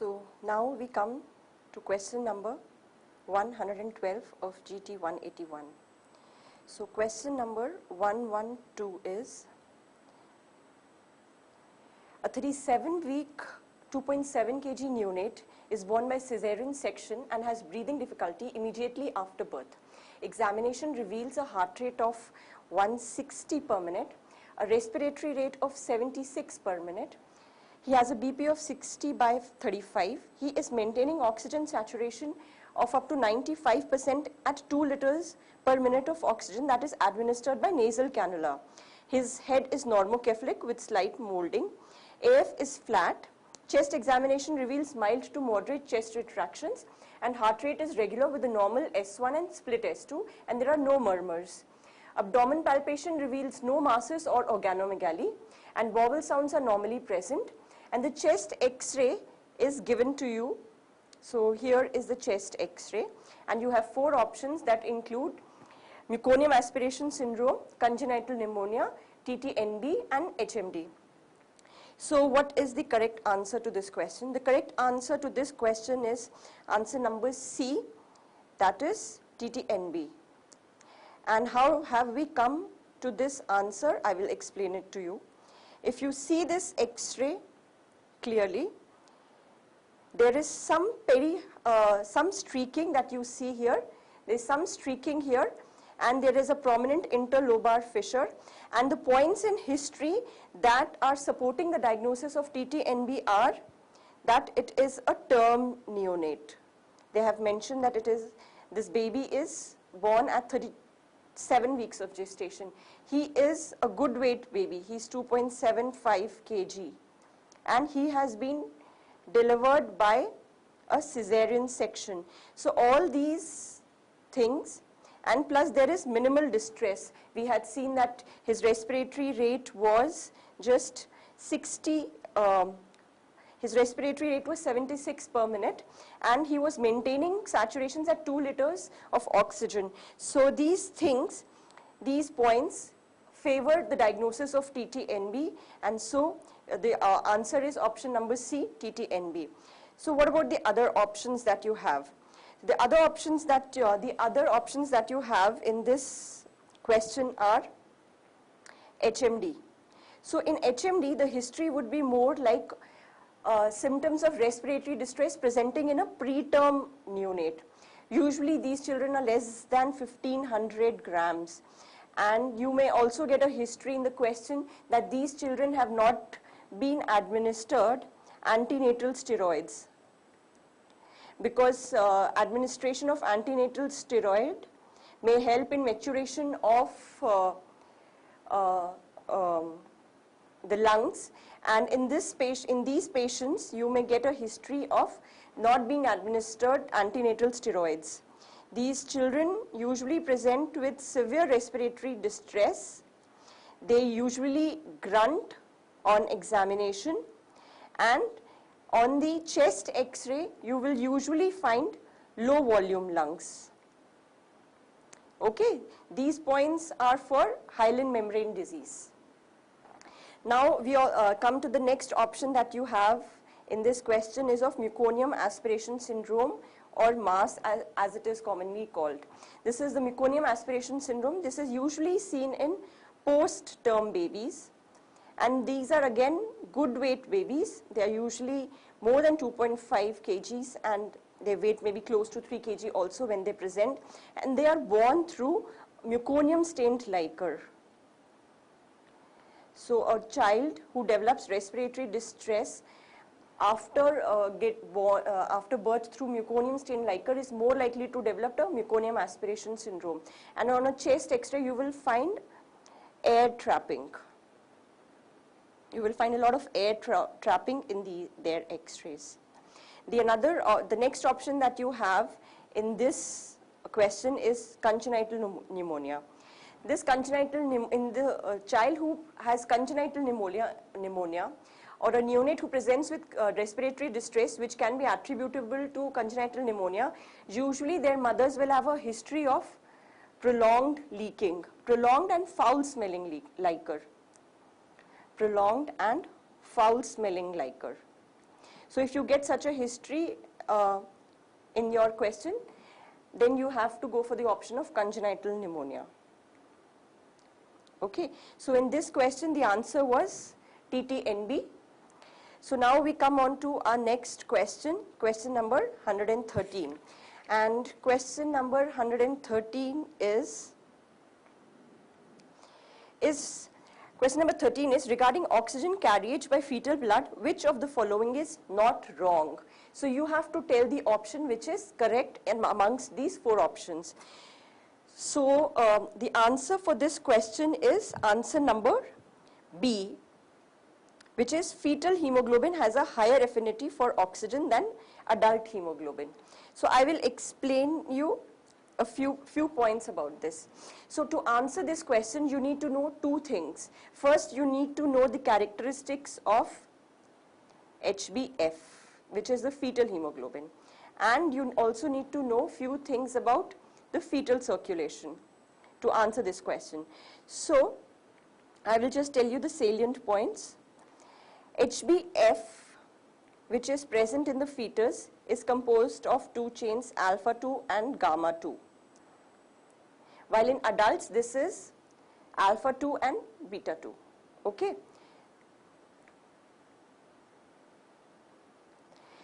So now we come to question number 112 of GT 181. So question number 112 is a 37-week 2.7 kg neonate is born by cesarean section and has breathing difficulty immediately after birth. Examination reveals a heart rate of 160 per minute, a respiratory rate of 76 per minute. He has a BP of 60 by 35. He is maintaining oxygen saturation of up to 95% at 2 liters per minute of oxygen that is administered by nasal cannula. His head is normocephalic with slight molding. AF is flat. Chest examination reveals mild to moderate chest retractions and heart rate is regular with a normal S1 and split S2 and there are no murmurs. Abdomen palpation reveals no masses or organomegaly and vowel sounds are normally present and the chest X-ray is given to you. So here is the chest X-ray and you have 4 options that include meconium aspiration syndrome, congenital pneumonia, TTNB and HMD. So what is the correct answer to this question? The correct answer to this question is answer number C, that is TTNB. And how have we come to this answer? I will explain it to you. If you see this X-ray clearly, there is some streaking that you see here. There is some streaking here and there is a prominent interlobar fissure and the points in history that are supporting the diagnosis of TTNB are that it is a term neonate. They have mentioned that this baby is born at 37 weeks of gestation. He is a good weight baby. He is 2.75 kg and he has been delivered by a cesarean section. So all these things and plus there is minimal distress. We had seen that his respiratory rate was just 60, his respiratory rate was 76 per minute and he was maintaining saturations at 2 liters of oxygen. So these things, these points favored the diagnosis of TTNB and so the answer is option number C, TTNB. So what about the other options that you have? The other options that you have in this question are HMD. So in HMD, the history would be more like symptoms of respiratory distress presenting in a preterm neonate. Usually these children are less than 1500 grams. And you may also get a history in the question that these children have not been administered antenatal steroids. Because administration of antenatal steroid may help in maturation of the lungs and in these patients you may get a history of not being administered antenatal steroids. These children usually present with severe respiratory distress. They usually grunt on examination and on the chest X-ray, you will usually find low volume lungs. Okay, these points are for hyaline membrane disease. Now we come to the next option that you have in this question is of meconium aspiration syndrome or MAS as it is commonly called. This is the meconium aspiration syndrome. This is usually seen in post-term babies. And these are again good weight babies. They are usually more than 2.5 kgs and their weight may be close to 3 kg also when they present. And they are born through meconium stained liquor. So a child who develops respiratory distress after birth through meconium stained liquor is more likely to develop a meconium aspiration syndrome. And on a chest X-ray you will find air trapping. You will find a lot of air trapping in their X-rays. The next option that you have in this question is congenital pneumonia. This in the child who has congenital pneumonia or a neonate who presents with respiratory distress which can be attributable to congenital pneumonia, usually their mothers will have a history of prolonged leaking, prolonged and foul smelling liquor. Prolonged and foul smelling liquor. So if you get such a history in your question, then you have to go for the option of congenital pneumonia. Okay, so in this question the answer was TTNB. So now we come on to our next question, question number 113. And question number 113 is question number 13 is regarding oxygen carriage by fetal blood, which of the following is not wrong? So you have to tell the option which is correct amongst these 4 options. So the answer for this question is answer number B, which is fetal hemoglobin has a higher affinity for oxygen than adult hemoglobin. So I will explain you a few points about this. So to answer this question, you need to know 2 things. First, you need to know the characteristics of HbF, which is the fetal hemoglobin. And you also need to know few things about the fetal circulation to answer this question. So I will just tell you the salient points. HbF, which is present in the fetus, is composed of 2 chains, alpha 2 and gamma 2. While in adults, this is alpha 2 and beta 2. Okay.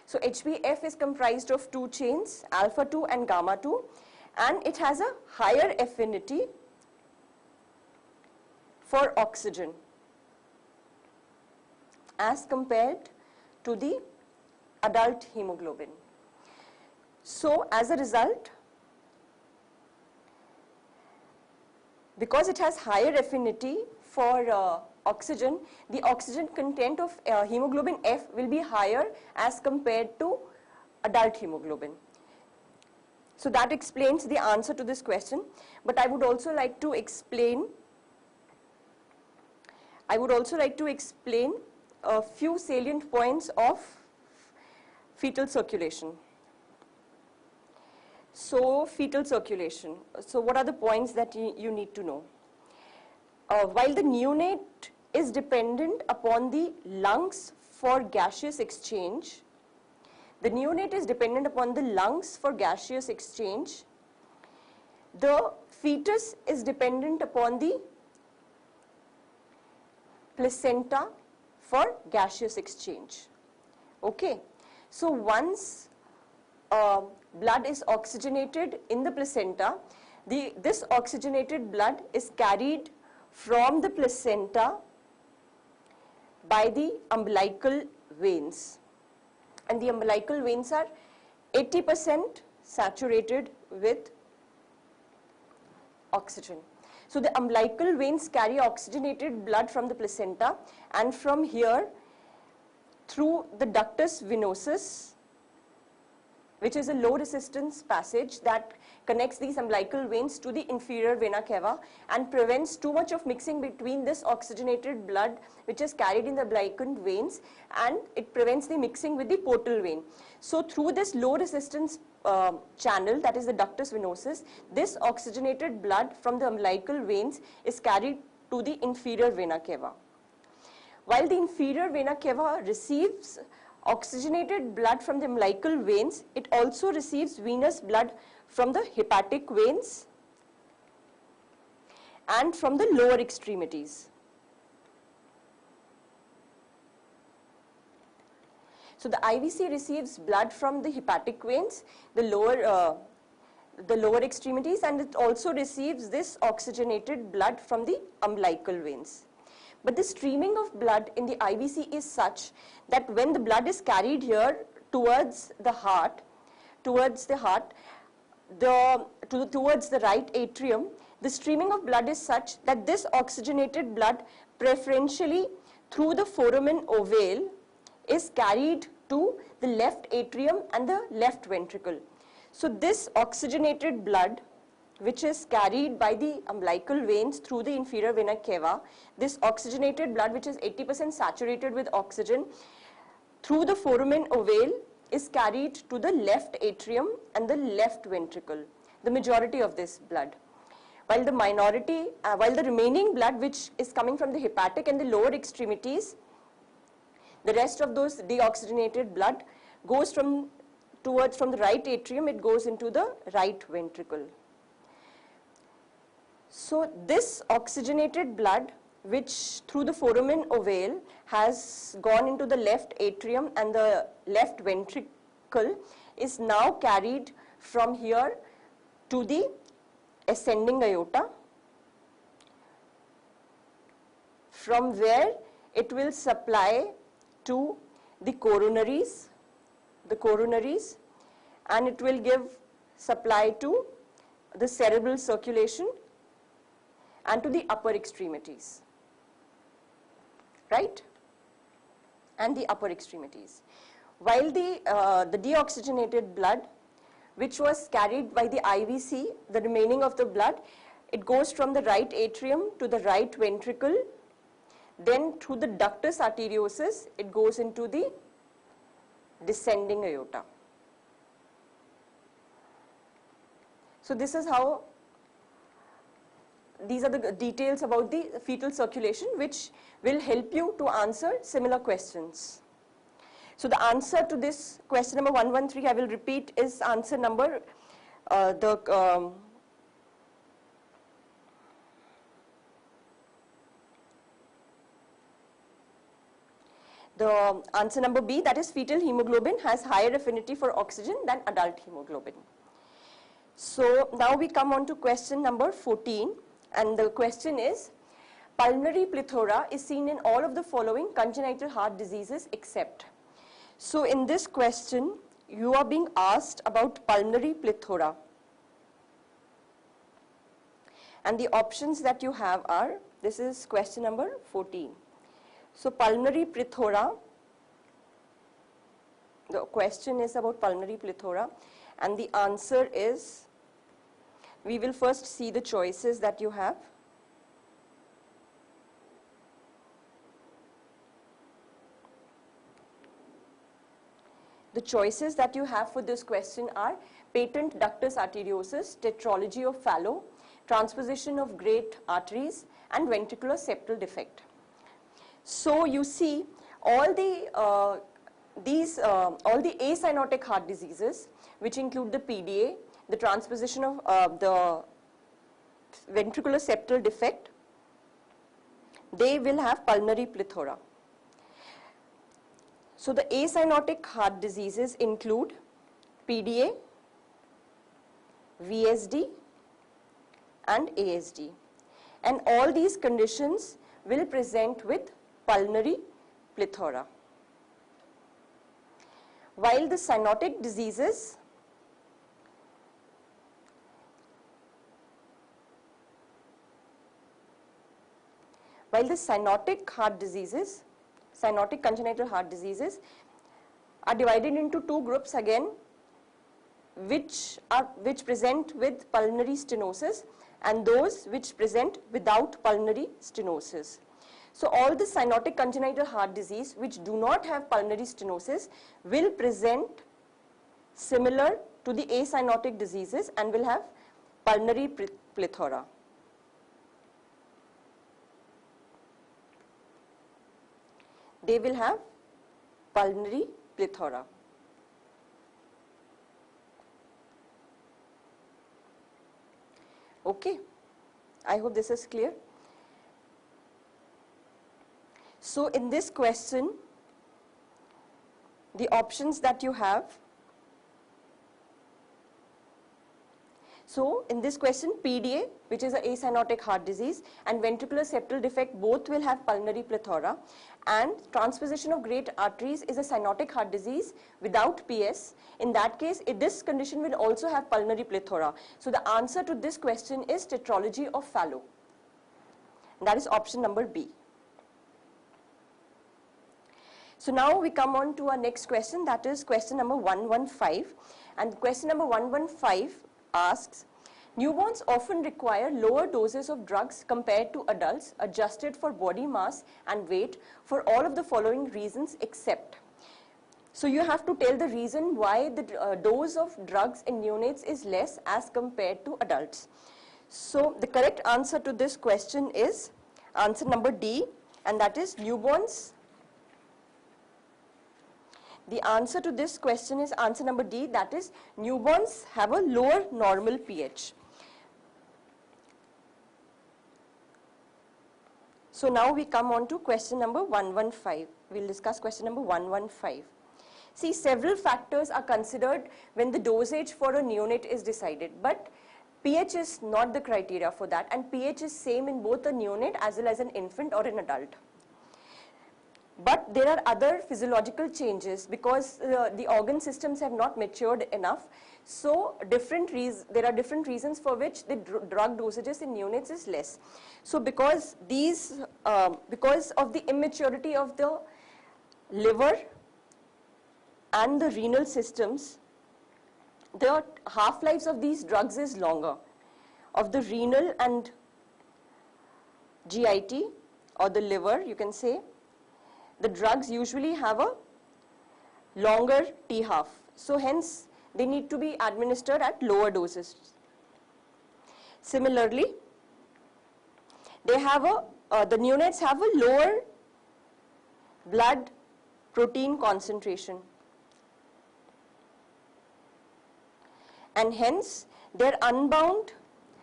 So HbF is comprised of 2 chains, alpha 2 and gamma 2, and it has a higher affinity for oxygen as compared to the adult hemoglobin. So as a result, because it has higher affinity for oxygen, the oxygen content of hemoglobin F will be higher as compared to adult hemoglobin. So that explains the answer to this question. But I would also like to explain a few salient points of fetal circulation. So fetal circulation. So what are the points that you need to know? While the neonate is dependent upon the lungs for gaseous exchange, the fetus is dependent upon the placenta for gaseous exchange. Okay. So once blood is oxygenated in the placenta, this oxygenated blood is carried from the placenta by the umbilical veins. And the umbilical veins are 80% saturated with oxygen. So the umbilical veins carry oxygenated blood from the placenta, and from here through the ductus venosus, which is a low resistance passage that connects these umbilical veins to the inferior vena cava and prevents too much of mixing between this oxygenated blood which is carried in the umbilical veins, and it prevents the mixing with the portal vein. So through this low resistance channel, that is the ductus venosus, this oxygenated blood from the umbilical veins is carried to the inferior vena cava. While the inferior vena cava receives oxygenated blood from the umbilical veins, it also receives venous blood from the hepatic veins and from the lower extremities. So the IVC receives blood from the hepatic veins, the lower extremities, and it also receives this oxygenated blood from the umbilical veins. But the streaming of blood in the IVC is such that when the blood is carried here towards the heart, towards the right atrium, the streaming of blood is such that this oxygenated blood preferentially through the foramen ovale is carried to the left atrium and the left ventricle. So this oxygenated blood, which is carried by the umbilical veins through the inferior vena cava, this oxygenated blood, which is 80% saturated with oxygen, through the foramen ovale is carried to the left atrium and the left ventricle, the majority of this blood. While the remaining blood, which is coming from the hepatic and the lower extremities, The rest of those deoxygenated blood goes from the right atrium, it goes into the right ventricle. So this oxygenated blood, which through the foramen ovale has gone into the left atrium and the left ventricle, is now carried from here to the ascending aorta, from where it will supply to the coronaries, and it will give supply to the cerebral circulation and to the upper extremities, right? And the upper extremities. While the deoxygenated blood, which was carried by the IVC, the remaining of the blood, it goes from the right atrium to the right ventricle, then through the ductus arteriosus, it goes into the descending aorta. So this is how, these are the details about the fetal circulation, which will help you to answer similar questions. So the answer to this question number 113, I will repeat, is answer number, the answer number B, that is fetal hemoglobin has higher affinity for oxygen than adult hemoglobin. So now we come on to question number 14, and the question is, pulmonary plethora is seen in all of the following congenital heart diseases except. So in this question, you are being asked about pulmonary plethora. And the options that you have are, this is question number 14. So pulmonary plethora, the question is about pulmonary plethora, and the answer is, we will first see the choices that you have. The choices that you have for this question are patent ductus arteriosus, tetralogy of Fallot, transposition of great arteries, and ventricular septal defect. So you see all the acyanotic heart diseases, which include the PDA, the transposition of the ventricular septal defect, they will have pulmonary plethora. So the acyanotic heart diseases include PDA, VSD, and ASD. And all these conditions will present with pulmonary plethora. While the cyanotic diseases, cyanotic congenital heart diseases are divided into two groups again, which present with pulmonary stenosis and those which present without pulmonary stenosis. So all the cyanotic congenital heart disease which do not have pulmonary stenosis will present similar to the acyanotic diseases and will have pulmonary plethora. They will have pulmonary plethora. Okay, I hope this is clear. So in this question, the options that you have, so in this question, PDA, which is an acyanotic heart disease, and ventricular septal defect both will have pulmonary plethora, and transposition of great arteries is a cyanotic heart disease without PS. In that case, this condition will also have pulmonary plethora. So the answer to this question is tetralogy of Fallot. That is option number B. So now we come on to our next question, that is question number 115. And question number 115 asks, newborns often require lower doses of drugs compared to adults adjusted for body mass and weight for all of the following reasons except. So you have to tell the reason why the dose of drugs in neonates is less as compared to adults. So the correct answer to this question is answer number D, and that is newborns The answer to this question is answer number D, that is newborns have a lower normal pH. So now we come on to question number 115. We'll discuss question number 115. See, several factors are considered when the dosage for a neonate is decided, but pH is not the criteria for that, and pH is same in both a neonate as well as an infant or an adult. But there are other physiological changes because the organ systems have not matured enough. So there are different reasons for which the drug dosages in neonates is less. So because of the immaturity of the liver and the renal systems, the half-lives of these drugs is longer. Of the renal and GIT, or the liver, you can say, the drugs usually have a longer T-half. So hence, they need to be administered at lower doses. Similarly, they have the neonates have a lower blood protein concentration, and hence their unbound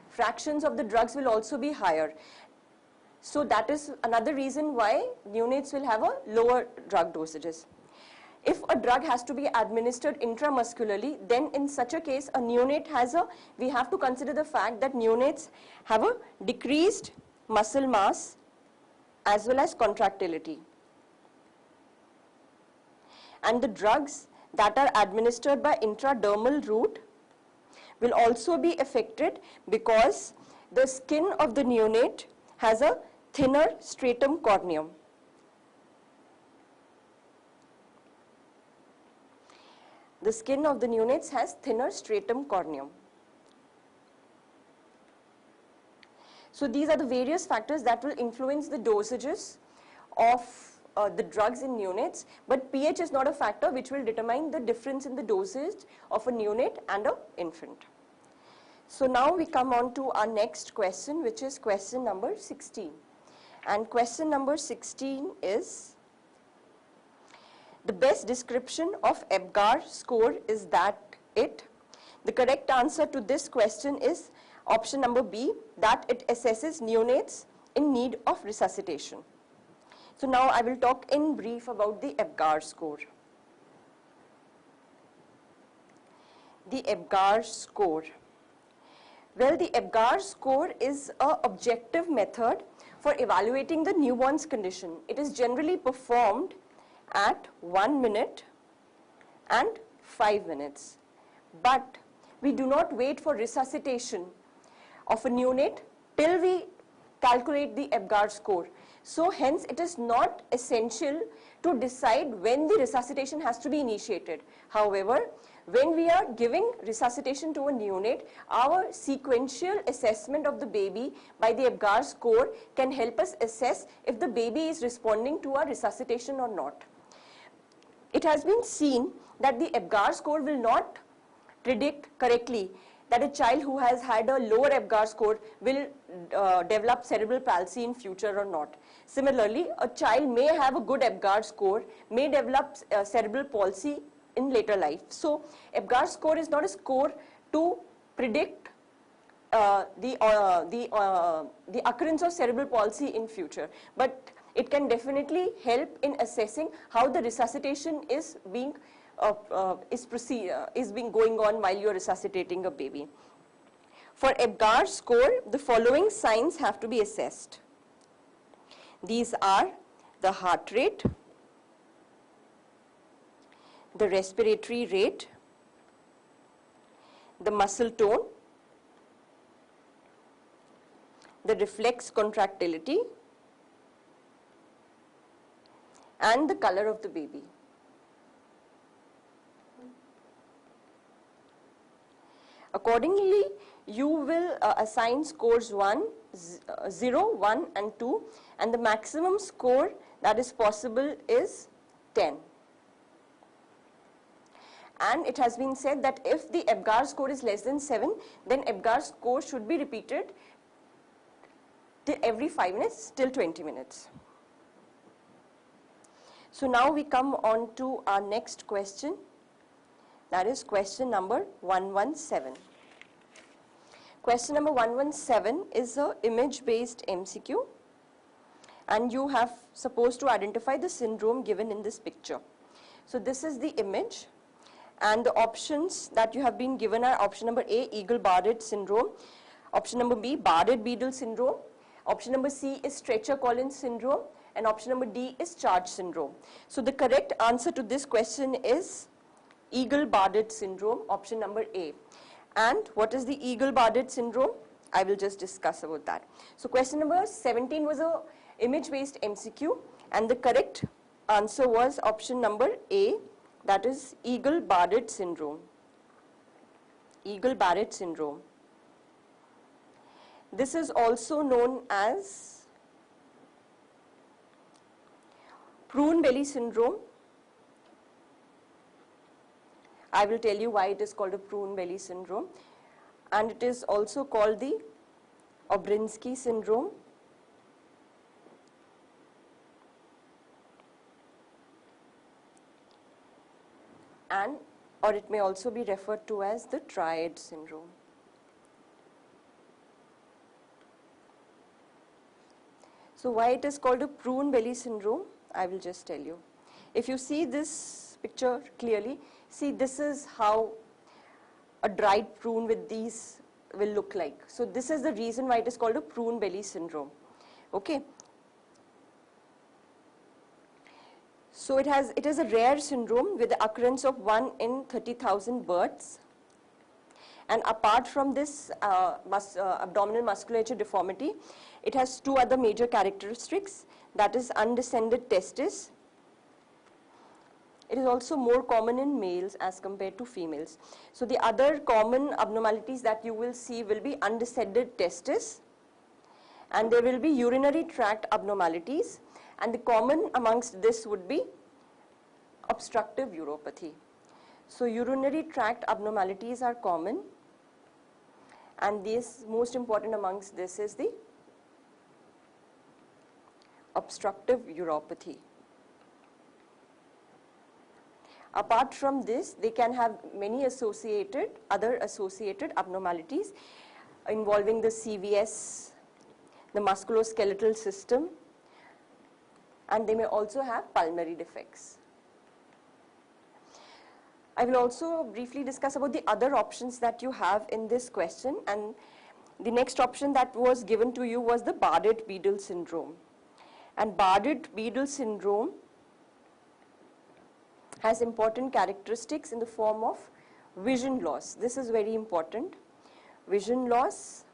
fractions of the drugs will also be higher. So that is another reason why neonates will have a lower drug dosages. If a drug has to be administered intramuscularly, then in such a case, a neonate we have to consider the fact that neonates have a decreased muscle mass as well as contractility. And the drugs that are administered by intradermal route will also be affected because the skin of the neonate has a thinner stratum corneum. The skin of the neonates has thinner stratum corneum. So these are the various factors that will influence the dosages of the drugs in neonates, but pH is not a factor which will determine the difference in the dosage of a neonate and an infant. So now we come on to our next question, which is question number 16. And question number 16 is, the best description of Apgar score is that it. The correct answer to this question is option number B, that it assesses neonates in need of resuscitation. So now I will talk in brief about the Apgar score. The Apgar score. Well, the Apgar score is an objective method for evaluating the newborn's condition. It is generally performed at 1 minute and 5 minutes. But we do not wait for resuscitation of a neonate till we calculate the Apgar score. So hence it is not essential to decide when the resuscitation has to be initiated. However, when we are giving resuscitation to a neonate, our sequential assessment of the baby by the Apgar score can help us assess if the baby is responding to our resuscitation or not. It has been seen that the Apgar score will not predict correctly that a child who has had a lower Apgar score will develop cerebral palsy in future or not. Similarly, a child may have a good Apgar score, may develop cerebral palsy in later life. So, Apgar score is not a score to predict the occurrence of cerebral palsy in future, but it can definitely help in assessing how the resuscitation is being going on while you are resuscitating a baby. For Apgar score, the following signs have to be assessed. These are the heart rate, the respiratory rate, the muscle tone, the reflex contractility, and the color of the baby. Accordingly, you will assign scores 0, 1 and 2, and the maximum score that is possible is 10. And it has been said that if the Apgar score is less than 7, then Apgar score should be repeated every 5 minutes till 20 minutes. So now we come on to our next question, that is question number 117. Question number 117 is a image-based MCQ, and you have supposed to identify the syndrome given in this picture. So this is the image, and the options that you have been given are option number A, Eagle-Barrett syndrome, option number B, Barrett-Biedl syndrome, option number C is Stretcher-Collins syndrome, and option number D is Charge syndrome. So the correct answer to this question is Eagle-Barrett syndrome, option number A. And what is the Eagle-Barrett syndrome? I will just discuss about that. So question number 17 was a image-based MCQ, and the correct answer was option number A, that is Eagle-Barrett syndrome. Eagle-Barrett syndrome. This is also known as prune belly syndrome. I will tell you why it is called a prune belly syndrome. And it is also called the Obrinsky syndrome. Or it may also be referred to as the triad syndrome. So why it is called a prune belly syndrome, I will just tell you. If you see this picture clearly, see this is how a dried prune with these will look like. So this is the reason why it is called a prune belly syndrome. Okay. So it is a rare syndrome with the occurrence of 1 in 30,000 births. And apart from this abdominal musculature deformity, it has two other major characteristics, that is undescended testis. It is also more common in males as compared to females. So the other common abnormalities that you will see will be undescended testis, and there will be urinary tract abnormalities, and the common amongst this would be obstructive uropathy. So urinary tract abnormalities are common, and this most important amongst this is the obstructive uropathy. Apart from this, they can have many other associated abnormalities involving the CVS, the musculoskeletal system, and they may also have pulmonary defects. I will also briefly discuss about the other options that you have in this question, and the next option that was given to you was the Barrett-Biedl syndrome. And Barrett-Biedl syndrome has important characteristics in the form of vision loss. This is very important. Vision loss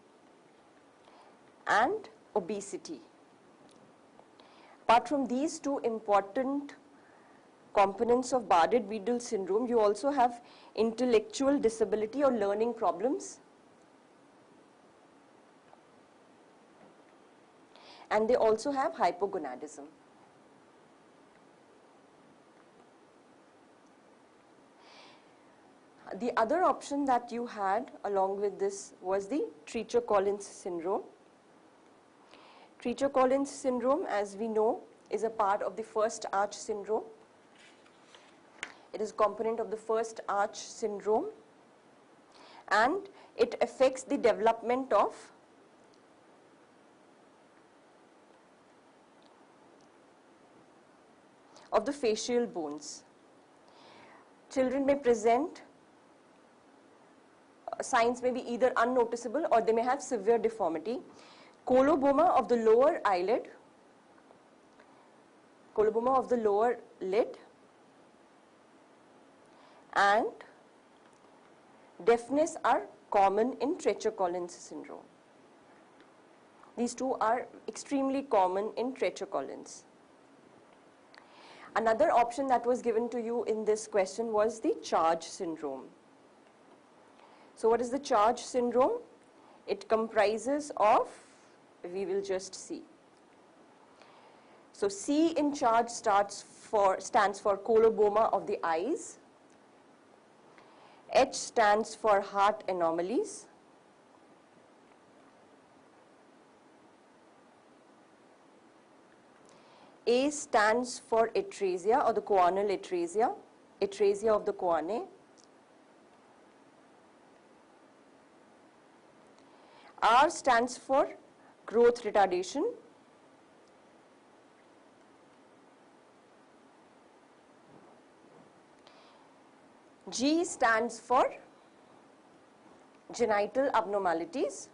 and obesity. Apart from these two important components of Barrett-Biedl syndrome, you also have intellectual disability or learning problems. And they also have hypogonadism. The other option that you had along with this was the Treacher-Collins syndrome. Treacher-Collins syndrome, as we know, is a part of the first arch syndrome. It is a component of the first arch syndrome, and it affects the development of the facial bones. Children may present signs may be either unnoticeable or they may have severe deformity. Coloboma of the lower eyelid, coloboma of the lower lid, and deafness are common in Treacher-Collins syndrome. These two are extremely common in Treacher-Collins. Another option that was given to you in this question was the Charge syndrome. So what is the Charge syndrome? It comprises of, we will just see. So C in Charge stands for coloboma of the eyes. H stands for heart anomalies. A stands for atresia or the choanal atresia, atresia of the choanae. R stands for growth retardation. G stands for genital abnormalities.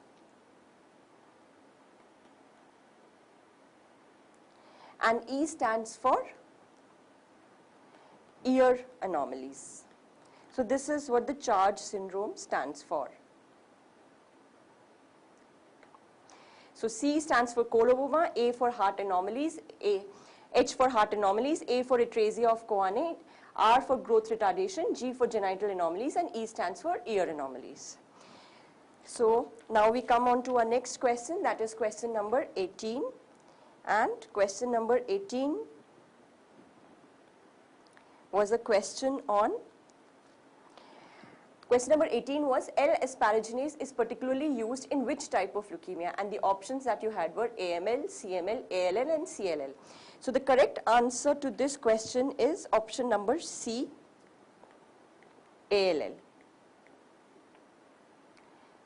And E stands for ear anomalies. So this is what the charge syndrome stands for. So C stands for coloboma, A for heart anomalies, H for heart anomalies, A for atresia of choanae, R for growth retardation, G for genital anomalies, and E stands for ear anomalies. So now we come on to our next question, that is question number 18. And question number 18 was a question on, question number 18 was L-asparaginase is particularly used in which type of leukemia, and the options that you had were AML, CML, ALL and CLL. So the correct answer to this question is option number C, ALL.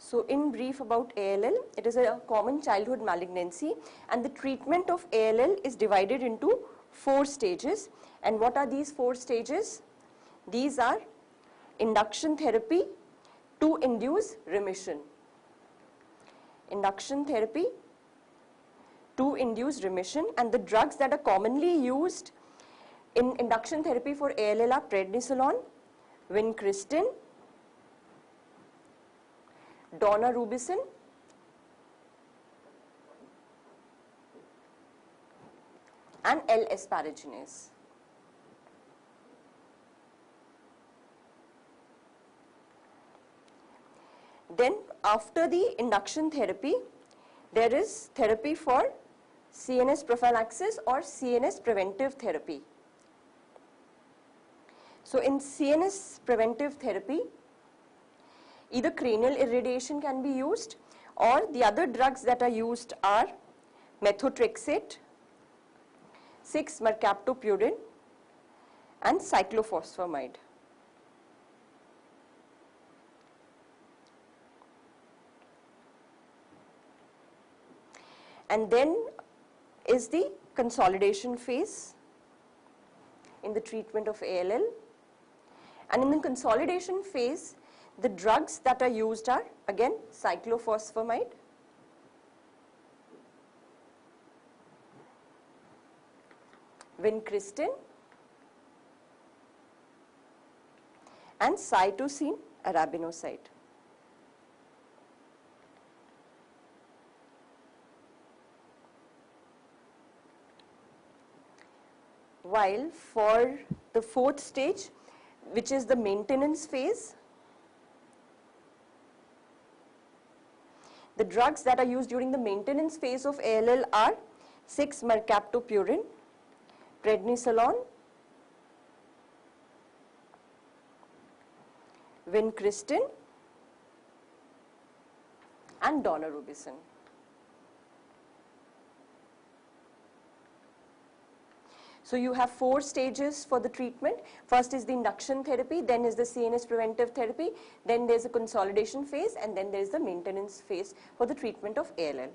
So in brief about ALL, it is a common childhood malignancy, and the treatment of ALL is divided into 4 stages. And what are these 4 stages? These are induction therapy to induce remission. Induction therapy to induce remission, and the drugs that are commonly used in induction therapy for ALL are prednisolone, vincristine, daunorubicin, and L-asparaginase. Then after the induction therapy, there is therapy for CNS prophylaxis or CNS preventive therapy. So in CNS preventive therapy, either cranial irradiation can be used, or the other drugs that are used are methotrexate, 6-mercaptopurine, and cyclophosphamide. And then is the consolidation phase in the treatment of ALL. And in the consolidation phase, the drugs that are used are again cyclophosphamide, vincristine, and cytosine arabinoside. While for the 4th stage, which is the maintenance phase, the drugs that are used during the maintenance phase of ALL are 6-mercaptopurine, prednisolone, vincristine, and daunorubicin. So you have 4 stages for the treatment. First is the induction therapy, then is the CNS preventive therapy, then there's a consolidation phase, and then there's the maintenance phase for the treatment of ALL.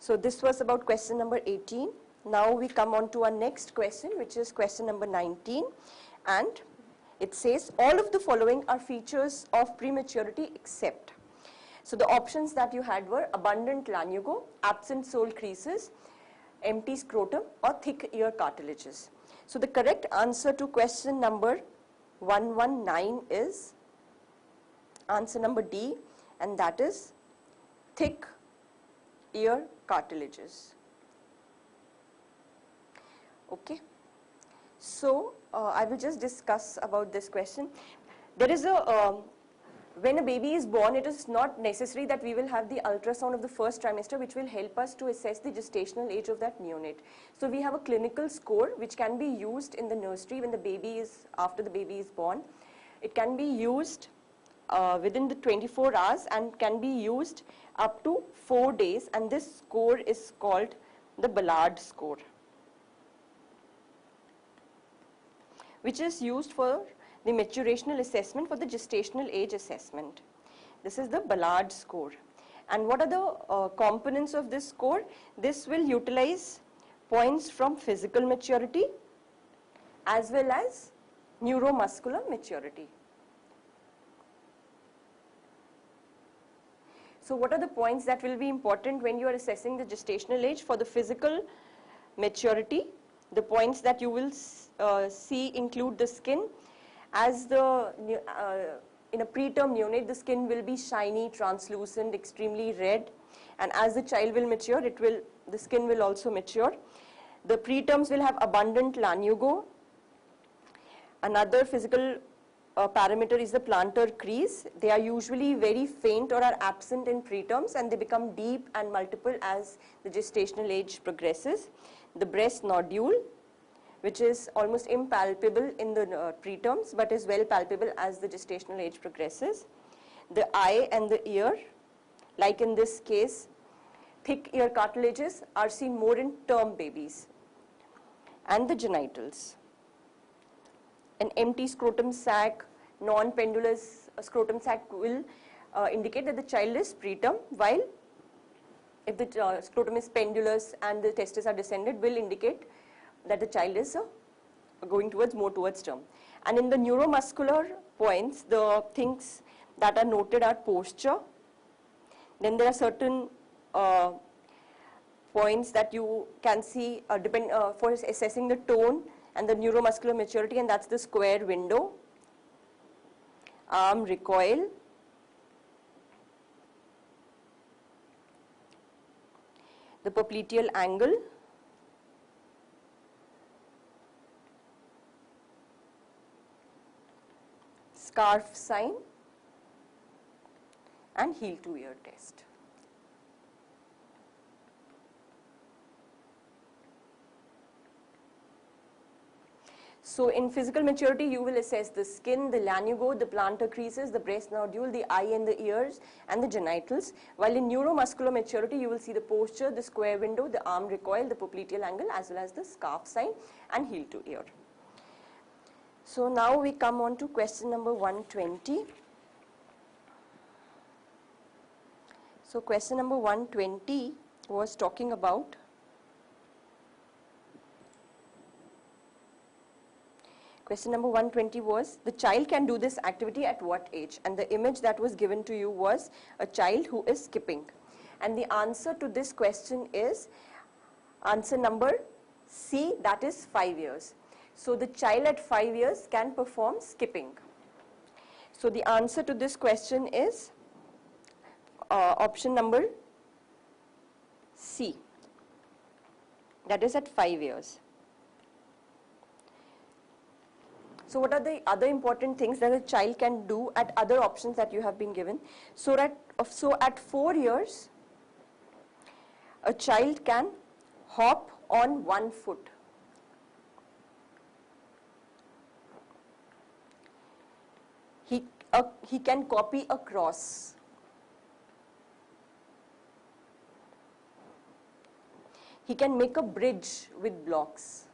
So this was about question number 18. Now we come on to our next question, which is question number 19. And it says, all of the following are features of prematurity except. So the options that you had were abundant lanugo, absent sole creases, empty scrotum, or thick ear cartilages. So the correct answer to question number 119 is answer number D, and that is thick ear cartilages. Okay. So I will just discuss about this question. There is a when a baby is born, it is not necessary that we will have the ultrasound of the first trimester, which will help us to assess the gestational age of that neonate. So we have a clinical score which can be used in the nursery when the baby is, after the baby is born. It can be used within the 24 hours and can be used up to 4 days, and this score is called the Ballard score. which is used for the maturational assessment for the gestational age assessment. This is the Ballard score. And what are the components of this score? This will utilize points from physical maturity as well as neuromuscular maturity. So what are the points that will be important when you are assessing the gestational age? For the physical maturity, the points that you will see include the skin. As in a preterm neonate, the skin will be shiny, translucent, extremely red, and as the child will mature, the skin will also mature. The preterms will have abundant lanugo. Another physical parameter is the plantar crease. They are usually very faint or are absent in preterms, and they become deep and multiple as the gestational age progresses. The breast nodule, which is almost impalpable in the preterms but is well palpable as the gestational age progresses. The eye and the ear, like in this case, thick ear cartilages are seen more in term babies. And the genitals. An empty scrotum sac, non-pendulous scrotum sac will indicate that the child is preterm, while if the scrotum is pendulous and the testes are descended, will indicate that the child is going more towards term. And in the neuromuscular points, the things that are noted are posture. Then there are certain points that you can see for assessing the tone and the neuromuscular maturity, and that's the square window, arm recoil, the popliteal angle, scarf sign, and heel to ear test. So in physical maturity, you will assess the skin, the lanugo, the plantar creases, the breast nodule, the eye and the ears, and the genitals. While in neuromuscular maturity, you will see the posture, the square window, the arm recoil, the popliteal angle, as well as the scarf sign and heel to ear. So now we come on to question number 120. So question number 120 was talking about Question number 120 was, the child can do this activity at what age? And the image that was given to you was a child who is skipping. And the answer to this question is answer number C, that is 5 years. So the child at 5 years can perform skipping. So the answer to this question is option number C, that is at 5 years. So what are the other important things that a child can do at other options that you have been given? So at 4 years, a child can hop on 1 foot. He can copy a cross. He can make a bridge with blocks.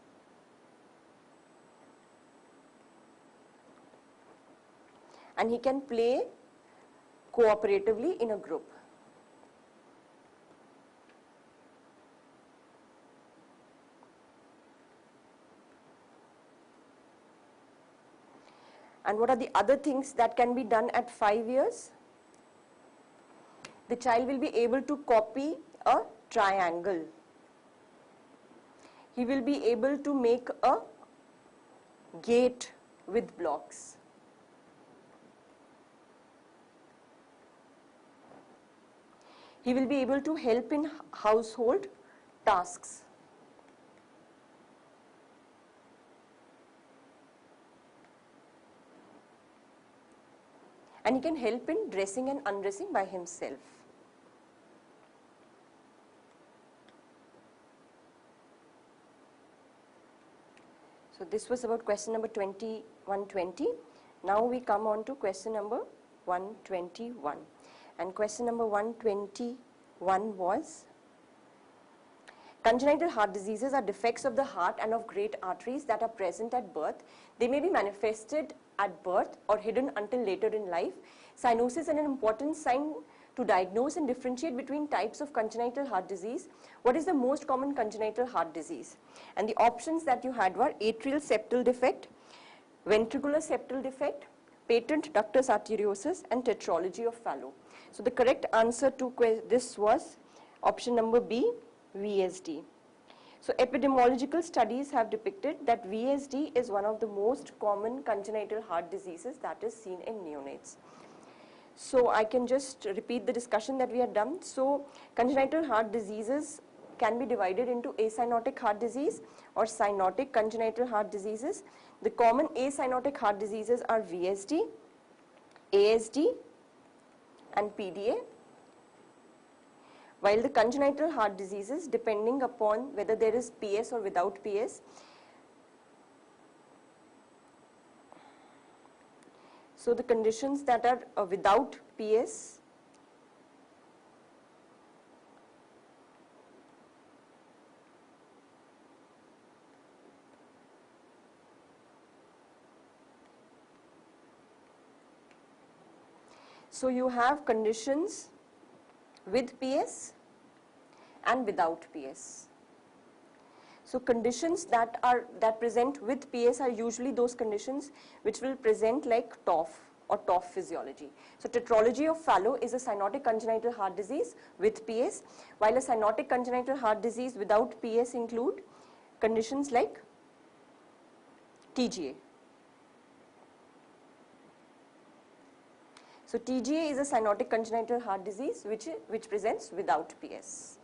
And he can play cooperatively in a group. And what are the other things that can be done at 5 years? The child will be able to copy a triangle. He will be able to make a gate with blocks. He will be able to help in household tasks. And he can help in dressing and undressing by himself. So this was about question number 120. Now we come on to question number 121. And question number 121 was, Congenital heart diseases are defects of the heart and of great arteries that are present at birth. They may be manifested at birth or hidden until later in life. Cyanosis is an important sign to diagnose and differentiate between types of congenital heart disease. What is the most common congenital heart disease? And the options that you had were atrial septal defect, ventricular septal defect, patent ductus arteriosus, and tetralogy of Fallot. So the correct answer to this was option number B, VSD. So epidemiological studies have depicted that VSD is one of the most common congenital heart diseases that is seen in neonates. So I can just repeat the discussion that we had done. So congenital heart diseases can be divided into acyanotic heart disease or cyanotic congenital heart diseases. The common acyanotic heart diseases are VSD, ASD, and PDA, while the congenital heart diseases, depending upon whether there is PS or without PS, so the conditions that are without PS so you have conditions with PS and without PS. So conditions that present with PS are usually those conditions which will present like TOF or TOF physiology. So tetralogy of Fallot is a cyanotic congenital heart disease with PS, while a cyanotic congenital heart disease without PS include conditions like TGA. So TGA is a cyanotic congenital heart disease which presents without PS.